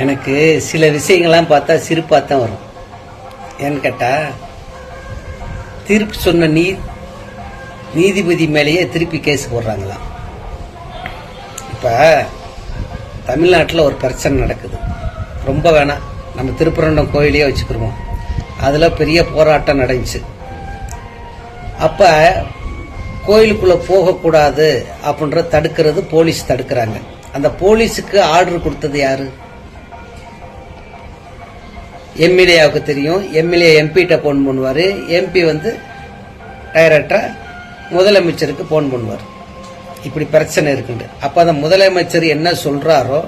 எனக்கு சில விஷயங்கள்லாம் பார்த்தா சிரிப்பாக தான் வரும். ஏன்னு கேட்டா, தீர்ப்பு சொன்ன நீதிபதி மேலேயே திருப்பி கேஸ் போடுறாங்களாம். இப்போ தமிழ்நாட்டில் ஒரு பிரச்சனை நடக்குது. ரொம்ப வேணாம், நம்ம திருப்பரங்குன்றம் கோயிலையே வச்சுக்கிருவோம். அதில் பெரிய போராட்டம் நடந்துச்சு. அப்போ கோயிலுக்குள்ளே போகக்கூடாது அப்படின்ற தடுக்கிறது போலீஸ் தடுக்கிறாங்க. அந்த போலீஸுக்கு ஆர்டர் கொடுத்தது யாரு? எம்எல்ஏவுக்கு தெரியும். எம்எல்ஏ எம்பிகிட்ட போன் பண்ணுவார். எம்பி டைரக்டா முதலமைச்சருக்கு போன் பண்ணுவார். இப்படி பிரச்சனை இருக்குண்டு. அப்போ அந்த முதலமைச்சர் என்ன சொல்றாரோ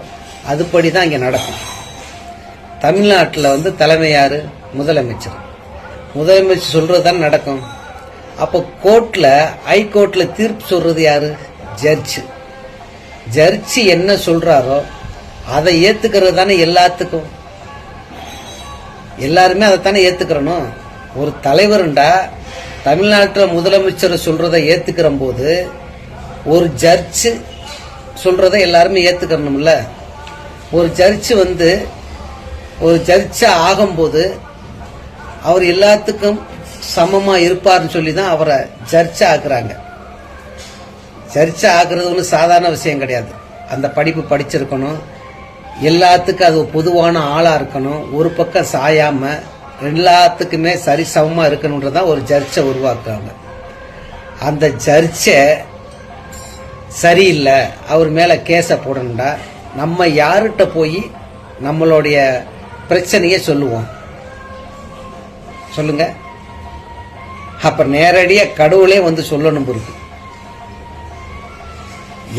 அதுபடி தான் இங்கே நடக்கும். தமிழ்நாட்டில் தலைமை யாரு? முதலமைச்சர். முதலமைச்சர் சொல்றது தான் நடக்கும். அப்போ கோர்ட்ல, ஹைகோர்ட்ல தீர்ப்பு சொல்றது யாரு? ஜட்ஜு. ஜட்ஜு என்ன சொல்றாரோ அதை ஏத்துக்கிறது தானே எல்லாத்துக்கும். எல்லாருமே அதைத்தானே ஏத்துக்கிறணும். ஒரு தலைவருண்டா தமிழ்நாட்டில் முதலமைச்சர் சொல்றதை ஏத்துக்கிற போது ஒரு ஜட்ஜு சொல்றதை எல்லாருமே ஏத்துக்கணும்ல. ஒரு ஜட்ஜு ஒரு ஜட்ஜா ஆகும்போது அவர் எல்லாத்துக்கும் சமமா இருப்பார்னு சொல்லி தான் அவரை ஜட்ஜா ஆக்குறாங்க. ஜட்ஜா ஆக்குறது ஒன்றும் சாதாரண விஷயம் கிடையாது. அந்த படிப்பு படிச்சிருக்கணும். எல்லாத்துக்கும் அது பொதுவான ஆளா இருக்கணும். ஒரு பக்கம் சாயாம எல்லாத்துக்குமே சரிசமமா இருக்கணும்ன்றதான் ஒரு ஜட்ஜை உருவாக்குறாங்க. அந்த ஜட்ஜை சரியில்லை, அவர் மேல கேஸ போடணும்டா நம்ம யாருகிட்ட போய் நம்மளுடைய பிரச்சனைய சொல்லுவோம்? சொல்லுங்க. அப்ப நேரடியா கடவுளே சொல்லணும் இருக்கு.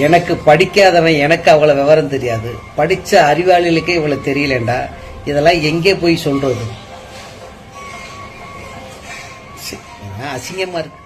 எனக்கு படிக்காதவன், எனக்கு அவ்வளவு விவரம் தெரியாது, படிச்ச அறிவாளிகளுக்கே இவ்வளவு தெரியலண்டா, இதெல்லாம் எங்கே போய் சொல்றது? அசிங்கமா இருக்கு.